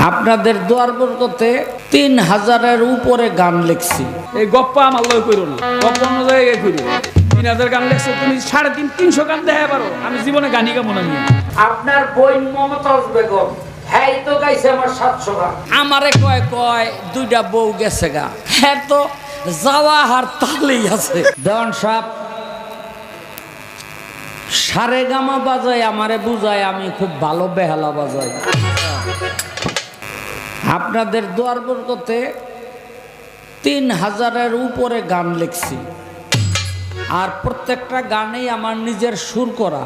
আপনাদের দোয়ার বরকতে 3000-এর উপরে গান লিখছি। এই গপ্পা আমার লয় কইরো না, গপ্প অন্য জায়গায় কইরো। 3000 গান লেখছো তুমি, 350 গান দেখাই পারো। আমি জীবনে গানই গাবো না। আপনার বোন মমতাজ বেগম হ্যাঁ তো গাইছে আমার 700 গান। আমারে কয় কয় দুইটা বউ গেছে গা, হ্যাঁ তো যাওয়া হার তালেই আছে। দেওয়ান সাহেব সারে গামা বাজায় আমারে বুঝায় আমি খুব ভালো বেহালা বাজাই। আপনাদের দোয়ার বরকতে 3000-এর উপরে গান লিখছি, আর প্রত্যেকটা গানেই আমার নিজের সুর করা।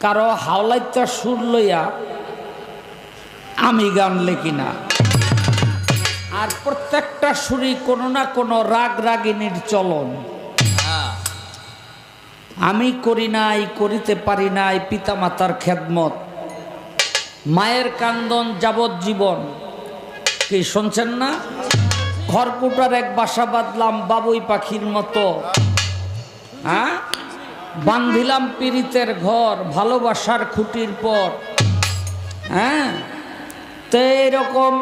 কারো হাওলাইটা সুর লইয়া আমি গান লিখি না। আর প্রত্যেকটা সুরই কোনো না কোনো রাগ রাগিনীর চলন। আমি করি নাই, করিতে পারি নাই পিতামাতার খেদমত, মায়ের কান্দন যাবজ্জীবন। কি শুনছেন না? খড়কুটার এক বাসা বাঁধলাম বাবুই পাখির মতো, হ্যাঁ বান্ধিলাম পীড়িতের ঘর ভালোবাসার খুঁটির পর। হ্যাঁ তো এরকম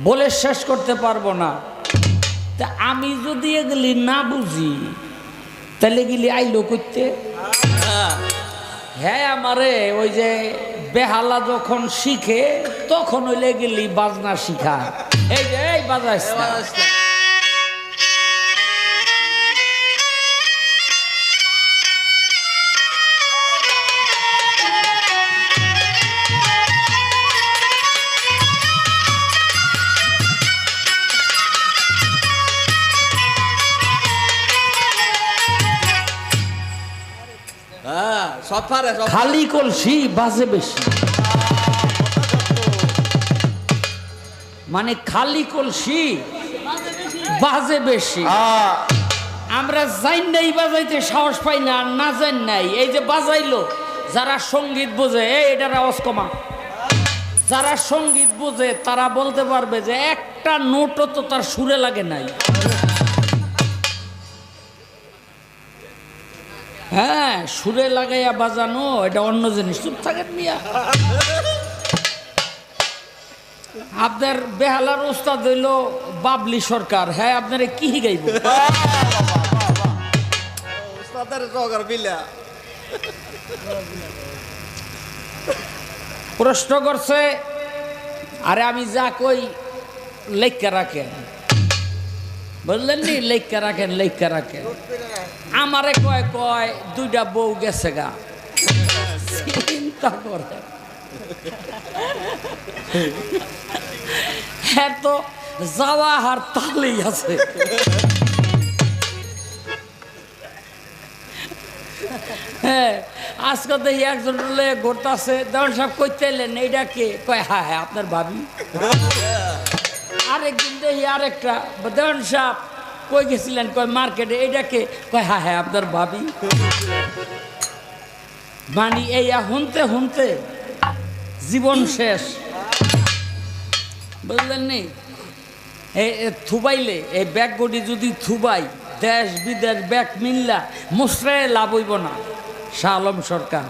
বলে শেষ করতে পারবো না। তা আমি যদি এগুলি না বুঝি তাহলে গেলি আইলো করতে। হ্যাঁ আমারে ওই যে বেহালা যখন শিখে তখন হইলে গেলি বাজনা শিখা। এই যে এই বাজাইস না। খালি কলসি বাজে বেশি, মানে খালি কলসি বাজে বেশি। আমরা জান নাই বাজাইতে সাহস পাই না, না জান নাই। এই যে বাজাইলো যারা সঙ্গীত বোঝে, এটার আওয়াজ কমা। যারা সঙ্গীত বোঝে তারা বলতে পারবে যে একটা নোটও তো তার সুরে লাগে নাই। হ্যাঁ সুরে লাগাইয়া বাজানো এটা অন্য জিনিস। চুপ থাকেন মিয়া। আপনার বেহালার উস্তাদ হইল বাবলি সরকার। হ্যাঁ আপনারে কি গাইব? প্রশ্ন করছে, আরে আমি যা কই লেখা রাখেন, বুঝলেন নি? লেখা রাখেন, লেখা রাখেন। আমারে কয় কয় দুইটা বউ গেছে গা। চিন্তা করে হ্যাঁ তো যাওয়া হার তালেই আছে। হ্যাঁ আজকে দেখি একজন ঘুরতেছে, দেওয়ান সাহেব কইতে এলেন, এইটা কে? কয় হ্যাঁ হ্যাঁ আপনার ভাবি। আরেকদিন দেখি আরেকটা, দেওয়ান সাহেব কই গেছিলেন? কয় মার্কেটে। এইটা কে? কয় হ্যাঁ হ্যাঁ আপনার ভাবি। মানে এই হুনতে হুনতে জীবন শেষ, বুঝলেন নি? এই থুবাইলে এই ব্যাগগুলি যদি থুবাই, দেশ বিদেশ ব্যাগ মিল্লা মুসরায় লাভ হইব না। শাহ আলম সরকার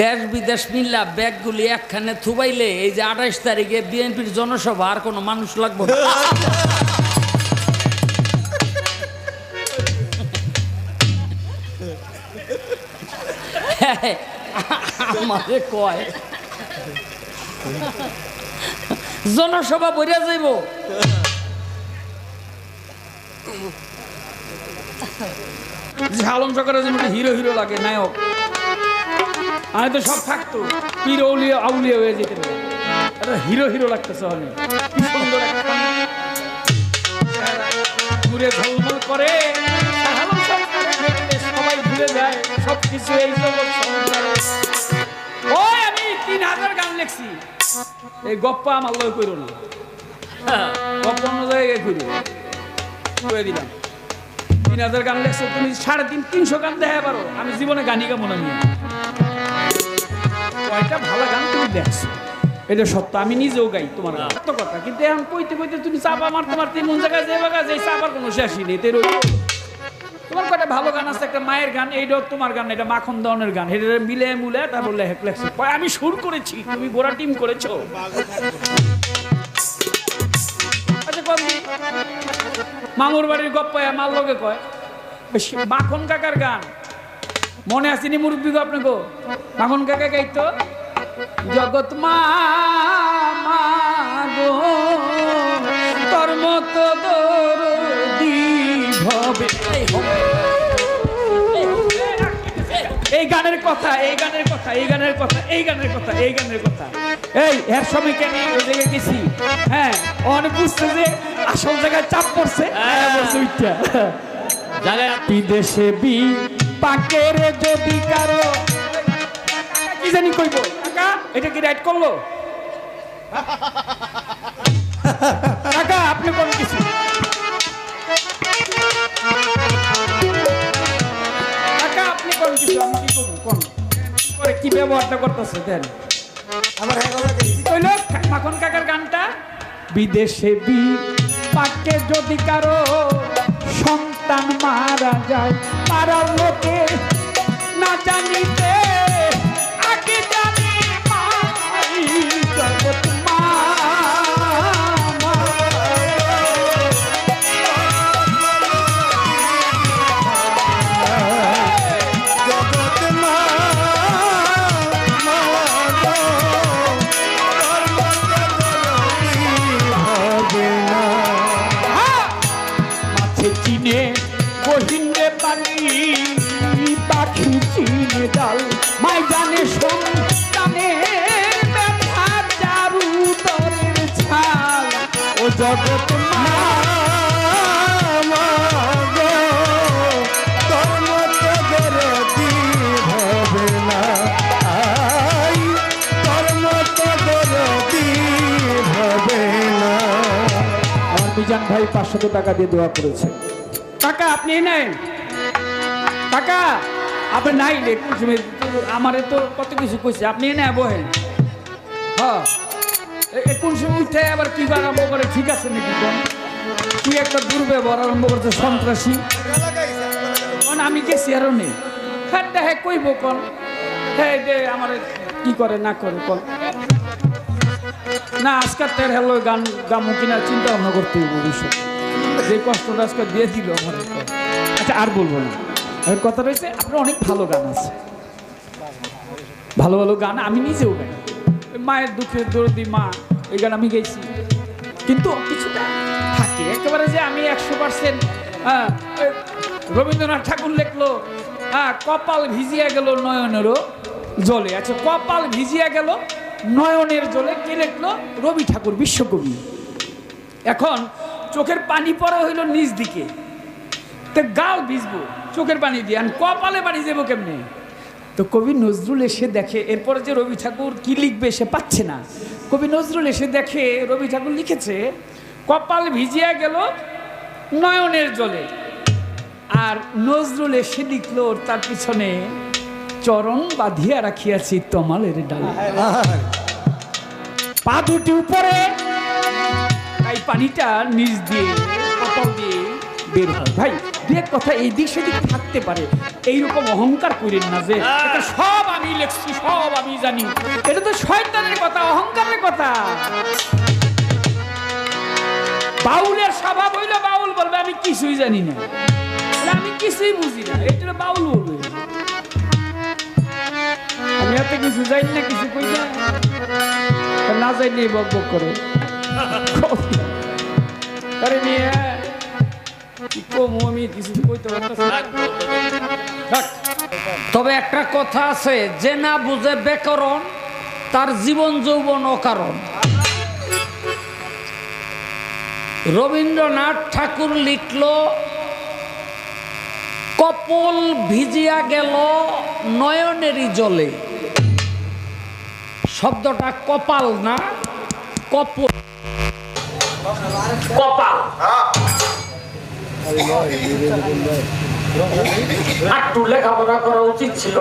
দেশ বিদেশ মিল্লা ব্যাগগুলি একখানে থুবাইলে এই যে 28 তারিখে বিএনপির জনসভা আর কোনো মানুষ লাগবে না। আমারে কয় জনসভা বইরা যাইব। আলম সরকারের যেমন হিরো হিরো লাগে, নায়ক। আমি তো সব থাকতো, পীর আউলিয়া আউলিয়া হয়ে যেতে পারে। হিরো হিরো লাগতেছে অনেক। কি সুন্দর একটা ঘুরে ঝলমল করে, সবাই ভুলে যায় সবকিছু। এই ওই আমি 3000 গান লিখছি। এই গপ্পা আমার লয় কইরো না, গপ্প অন্য জায়গায় কইরো। কয়ে দিলাম 3000 গান লেখছো তুমি, 350 গান দেখাই পারো। আমি জীবনে গানই গাবো না। কয়টা ভালো গান তুমি দেখছো, এটা সত্য। আমি নিজেও গাই তোমার সত্য কথা, কিন্তু এখন কইতে কইতে তুমি চাপা মারতে মারতে মন জায়গায় যে বাগা যে চাপার কোনো শেষই নেই। তোমার কটা ভালো গান আছে, একটা মায়ের গান, এইটাও তোমার গান, এটা মাখন দনের গান, এটা মিলে মুলে তারপর লেখছে আমি সুর করেছি, তুমি গোড়া টিম করেছো। আচ্ছা কম মামুর বাড়ির গপ্পায় আমার লগে কয় মাখন কাকার গান মনে আসেনি মুরব্বী গো আপনাকে? মাখন কাকা গাইতো জগৎ মা গো তোর মতো দরদি হবে। এই গানের কথা, এই গানের কথা, এই গানের কথা, এই গানের কথা, এই গানের কথা, এই এর সময় কেন ওই জায়গায় গেছি? হ্যাঁ অনেক বুঝতে যে আসল জায়গায় চাপ পড়ছে বিদেশে বি পাকের যদি কারো কি জানি কইব কাকা এটা কি রাইট করলো? কাকা আপনি কোন কিছু কাকা আপনি কোন কিছু আমি কি করব কোন করে কি ব্যবহারটা করতেছে দেন আমার কইল মাখন কাকার গানটা বিদেশে বি পাকে যদি কারো সন্তান মারা যায় পাড়ার লোকে না জানিতে আগে জানি মাই জগৎ মা জগৎ মা মাছে চিনে বহিনে পানি পাখি চিনে ডাল মাই জানে সন্তানে ব্যথা চারু দরের ছাল ও জগৎ মা মিজান ভাই 500 টাকা দিয়ে দোয়া করেছে। কাকা আপনি নেন, কাকা আপনি নাই আমারে তো কত কিছু কইছে, আপনি এনে বহেন। হ্যাঁ কোন সময় উঠে আবার কি আরম্ভ করে ঠিক আছে নাকি? কি একটা দুর্ব্যবহার আরম্ভ করছে সন্ত্রাসী। আমি গেছি আরো নেই হ্যাঁ হ্যাঁ কইব কন হ্যাঁ আমার কি করে না করে কন না আজকাল তের হ্যালো গান গামো কিনা চিন্তা ভাবনা করতে হইব ভবিষ্যৎ যে কষ্টটা আজকে দিয়ে দিল আমার। আচ্ছা আর বলবো না, কথা রয়েছে আপনার অনেক ভালো গান আছে, ভালো ভালো গান আমি নিজেও গাই। মায়ের দুঃখের দরদি মা এই গান আমি গেছি, কিন্তু কিছুটা থাকে একেবারে যে আমি 100% রবীন্দ্রনাথ ঠাকুর লিখলো কপাল ভিজিয়া গেল নয়নেরও জলে। আচ্ছা কপাল ভিজিয়া গেল নয়নের জলে কে লিখলো? রবি ঠাকুর বিশ্বকবি। এখন চোখের পানি পড়া হইল নিজ দিকে, তো গাল ভিজবো চোখের পানি দিয়ে, আর কপালে পানি যাবো কেমনে? তো কবি নজরুল এসে দেখে এরপরে যে রবি ঠাকুর কি লিখবে সে পাচ্ছে না। কবি নজরুল এসে দেখে রবি ঠাকুর লিখেছে কপাল ভিজিয়া গেল নয়নের জলে, আর নজরুল এসে লিখলো তার পিছনে চরণ বাঁধিয়া রাখিয়াছি তমালের ডালে, পা দুটি উপরে, তাই পানিটা নিচ দিয়ে কপাল দিয়ে বের হয়। ভাই দু এক কথা এই দিক সেদিক থাকতে পারে, এইরকম অহংকার করেন না যে এটা সব আমি লিখছি সব আমি জানি। এটা তো শয়তানের কথা, অহংকারের কথা। বাউলের স্বভাব হইলো বাউল বলবে আমি কিছুই জানি না, আমি কিছুই বুঝি না, এটা বাউল বলবে। আমি এত কিছু জানি না, কিছু কই না যাই নেই বক বক করে। আরে মিয়া কি কমু আমি কিছু কইতে পারতাছি না। তবে একটা কথা আছে, যে না বুঝে ব্যাকরণ তার জীবন যৌবন অকারণ। রবীন্দ্রনাথ ঠাকুর লিখল কপল ভিজিয়া গেল নয়নেরই জলে। শব্দটা কপাল না, কপল, কপাল। একটু লেখাপড়া করা উচিত ছিল।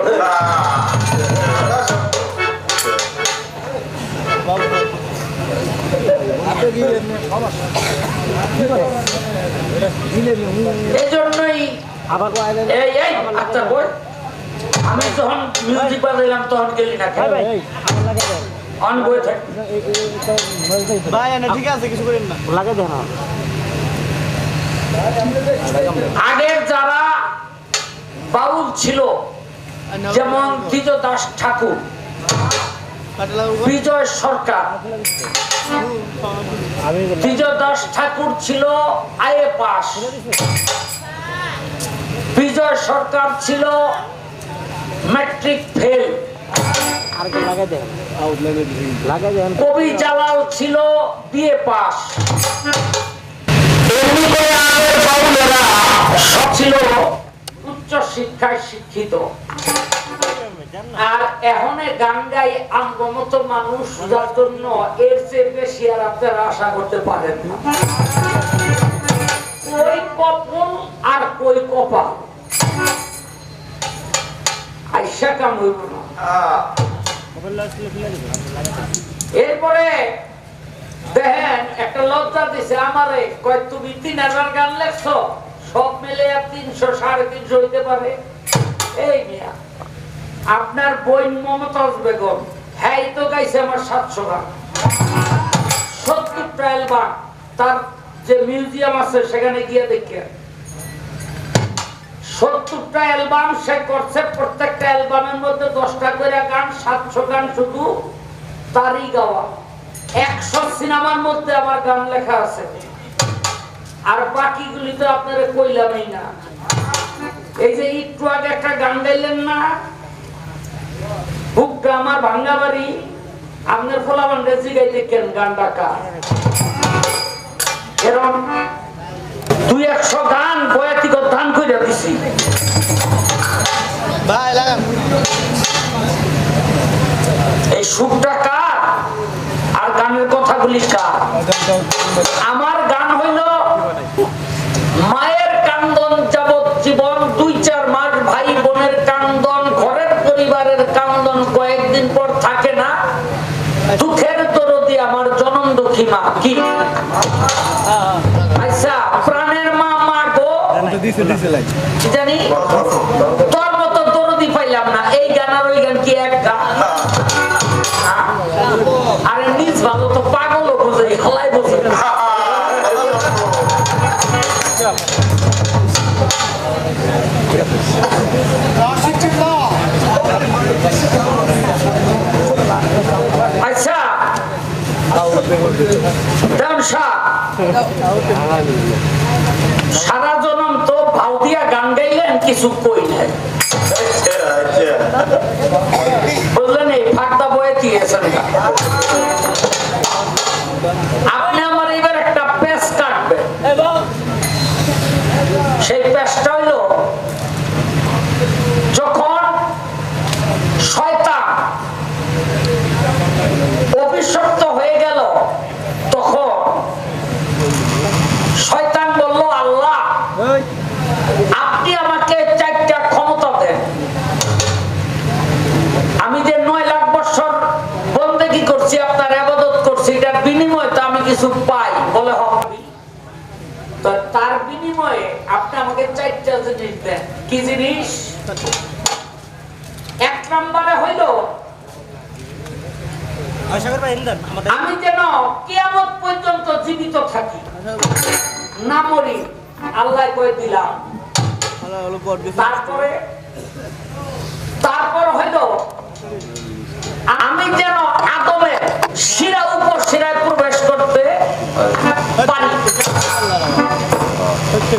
এই জন্যই এই এই আচ্ছা বই আমি যখন মিউজিক বাজাইলাম তখন গেলি না কেন অন বই থাক ঠিক আছে কিছু করেন না লাগে দেন আগের যারা বাউল ছিল যেমন দ্বিজ দাস ঠাকুর, বিজয় সরকার। দ্বিজ দাস ঠাকুর ছিল আইএ পাস, বিজয় সরকার ছিল ম্যাট্রিক ফেল, কবি জালাল ছিল বিএ পাস। এমনি করে আগের বাউলেরা সব ছিল উচ্চ শিক্ষায় শিক্ষিত। আর এখন গান গাই আঙ্গমত মানুষ, যার জন্য এর চেয়ে বেশি আর আপনারা আশা করতে পারেন না। কই কপল আর কই কপাল আইসা কাম হইব না। এরপরে দেখেন একটা লজ্জা দিছে আমারে, কয় তুমি 3000 গান লেখছো, সব মিলে 300 350 হইতে পারে। এই মিয়া আপনার বই মমতাজ বেগম, হ্যাঁ তো গাইছে আমার 700 গান, 70টা অ্যালবাম। তার যে মিউজিয়াম আছে সেখানে গিয়ে দেখে 70টা অ্যালবাম সে করছে। প্রত্যেকটা অ্যালবামের মধ্যে 10টা করে গান, 700 গান শুধু তারই গাওয়া। 100 সিনেমার মধ্যে আমার গান লেখা আছে, আর বাকিগুলি তো আপনারা কইলামই না। এই যে একটু আগে একটা গান গাইলেন না, বুকটা আমার ভাঙ্গা বাড়ি, আপনার ফলাবান রেজি গাইতে কেন গানটা কার? এরকম 200 গান বয়াতিক ধান করে দিছি। ভাই লাগান এই সুরটা কার আর গানের কথাগুলি কার? আমার গান হইল মায়ের কান্দন যাবজ্জীবন, 2-4 মাস ভাই বোনের কান্দন, ঘরের পরিবারের কান্দন কয়েকদিন পর থাকে না, দুঃখের দরদি আমার জনম দুঃখী মা। কি আচ্ছা প্রাণের মা, মা গো জানি তোর মতো দরদি পাইলাম না। এই গান আর ওই গান কি এক গান? আরে নিজ ভালো তো পাগলও বোঝে, হলাই বোঝে। আচ্ছা সারা জনম তো ভাও দিয়া গান গাইলেন, কিছু কই নাই, বুঝলেন? এই ফাঁকটা বয়ে দিয়েছেন। আপনি আমার এবার একটা পেস কাটবেন। সেই পেসটা হইল যখন শয়তান অভিশপ্ত হয়ে গেল, তখন শয়তান বলল, আল্লাহ আপনি আমাকে 4টা ক্ষমতা দেন। আমি যে 9 লাখ বছর বন্দেগী করছি, আপনার ইবাদত করছি, এটার বিনিময়ে তো আমি কিছু পাই। বলে হবে, তো তার বিনিময়ে আপনি আমাকে 4টা জিনিস দেন। কি জিনিস? 1 নম্বরে হইল আমি যেন কিয়ামত পর্যন্ত জীবিত থাকি, না মরি। আল্লাহ কই দিলাম। তারপর হইল আমি যেন আদমের শিরা উপশিরায় প্রবেশ করতে পারি।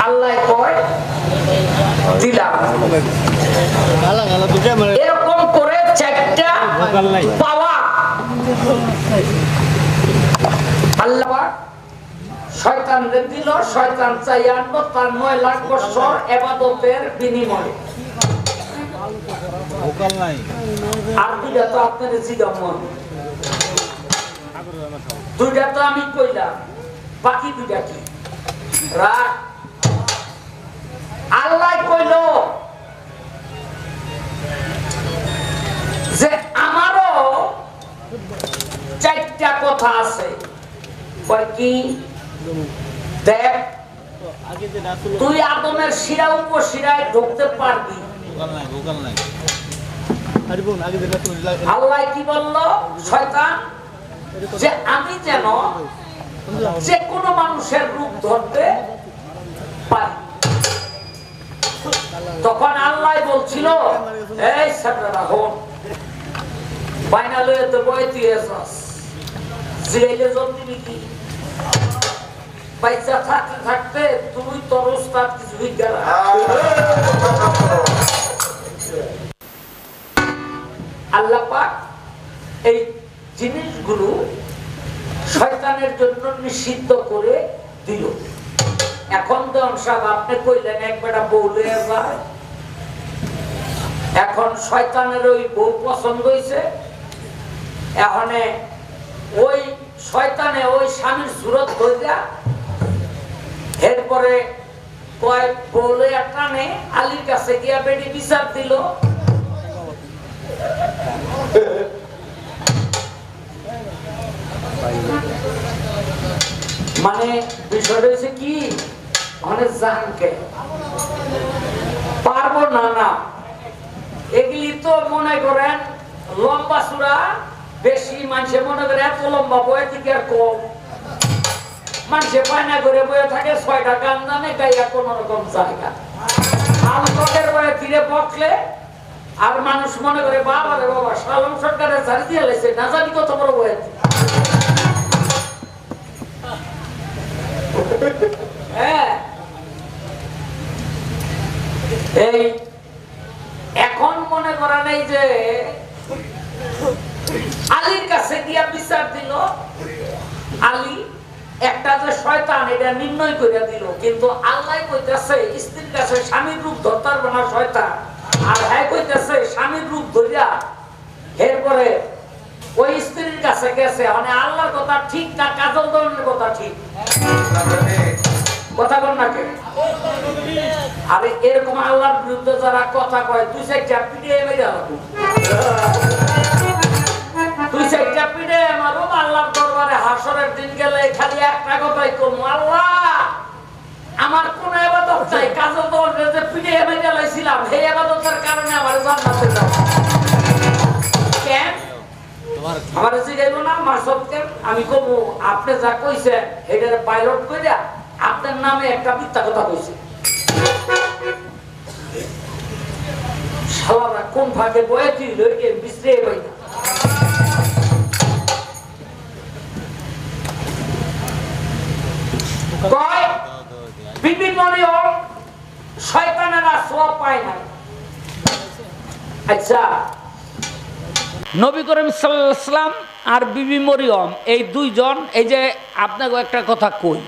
আল্লাহ কয় দিলাম। এরকম করে 4টা পাওয়া আল্লাহ শয়তানকে দিল। শয়তান চাই আনবো তার 9 লাখ বছর ইবাদতের বিনিময়ে। আর 2টা তো আপনার জিগামন, 2টা তো আমি কইলাম, বাকি 2টা কি? রাখ। আল্লাহ কইল যে আমারও 4টা কথা আছে। কি দেখ তুই আদমের শিরা উপশিরায় ঢুকতে পারবি। আল্লাহ কি বলল শয়তান যে আমি যেন যে কোনো মানুষের রূপ ধরতে পারি। তখন আল্লাহ বলছিল এই সাবরা হন ফাইনালে তো বইতি এসস জিলে জলদি কি পয়সা থাকতে থাকতে তুই তোর উস্তাদ কিছু বিজ্ঞান আল্লাহ পাক এই জিনিসগুলো শয়তানের জন্য নিষিদ্ধ করে দিল। এখন তো সাহেব আপনি কইলেন একবারটা বউ লইয়া যায়, এখন শয়তানের ওই বউ পছন্দ হয়েছে, এখন ওই শয়তানে ওই স্বামীর সুরত ধরিয়া এরপরে কয় বউ লইয়া টানে আলীর কাছে গিয়া বেডি বিচার দিল। মানে বিষয়টা হচ্ছে কি অনেক জানকে পারবো না না এগুলি তো মনে করেন লম্বা চূড়া বেশি মানুষে মনে করে এত লম্বা বয়ে থেকে আর কম মানুষে পায়না করে বয়ে থাকে 6টা গান জানে গাইয়া কোন রকম জায়গা আলকের বয়ে ফিরে বকলে আর মানুষ মনে করে বাবা রে বাবা সালম সরকারের ঝাড়ি দিয়ে লাইছে না জানি কত বড় বয়ে এই এখন মনে করা নেই যে আলীর কাছে গিয়া বিচার দিল, আলী একটা যে শয়তান এটা নির্ণয় করে দিল, কিন্তু আল্লাহ কইতেছে স্ত্রীর কাছে স্বামীর রূপ ধরতে পারবে না শয়তান, আর হ্যাঁ কইতেছে স্বামীর রূপ ধরিয়া এরপরে ওই স্ত্রীর কাছে গেছে। মানে আল্লাহর কথা ঠিক না কাজল দলের কথা ঠিক? কথা বল না কে? আরে এরকম আল্লাহর বিরুদ্ধে যারা কথা কয় তুই সে চাপিয়ে মেরে রাখবো, তুই সে চাপিয়ে মারো। আল্লাহর দরবারে হাসরের দিন গেলে খালি একটা কথাই কমু, আল্লাহ আমার কোন ইবাদত চাই, কাজল দলের যে পিঠে মেরে লাইছিলাম সেই ইবাদতের কারণে আমার জান্নাতে যাও। কেন আমার জিগাইব না মাসবকে? আমি কমু আপনি যা কইছেন এটার পাইলট কইরা আপনার নামে একটা মিথ্যা কথা কইছে। শালারা কোন ভাগে বয়ে তুই লইকে বিশ্রে পাই না। কয় বিবি মরিয়ম শয়তানেরা সওয়াব পায় না। আচ্ছা নবী করিম সাল্লাল্লাহু আলাইহি ওয়াসাল্লাম আর বিবি মরিয়ম এই দুইজন, এই যে আপনাকে একটা কথা কই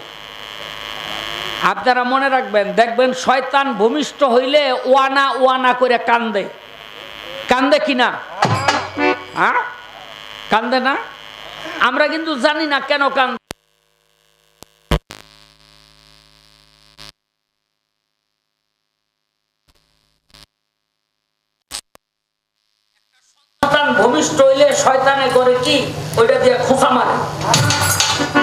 আপনারা মনে রাখবেন, দেখবেন শয়তান ভূমিষ্ঠ হইলে ওয়ানা ওয়ানা করে কান্দে, কান্দে কিনা? হ্যাঁ কান্দে না? আমরা কিন্তু জানি না কেন কান্দে। ভূমিষ্ঠ হইলে শয়তানে করে কি ওইটা দিয়ে খোঁচা মারে,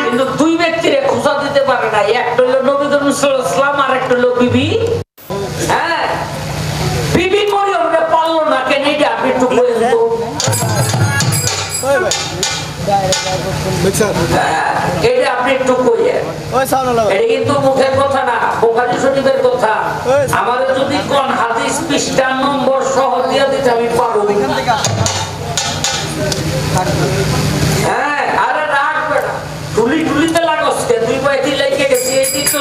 কিন্তু দুই ব্যক্তিরে খোঁচা দিতে পারে না। একটা হলো নবী করিম সাল্লাল্লাহু আলাইহি ওয়াসাল্লাম আর একটা হলো বিবি। হ্যাঁ বিবি মরিয়মরে পারলো না কেন এটা আপনি একটু বলেন তো। এটা আপনি একটু কইয়েন, এটা কিন্তু মুখের কথা না, বুখারী শরীফের কথা। আমার যদি কোন হাদিস পৃষ্ঠা নম্বর সহ দিয়ে দিতে আমি পারবো। হ্যাঁ আরে রাখবে না, টুলি টুলিতে লাগস কে? দুই পাইতি লাইকে গেছি এই দিক তো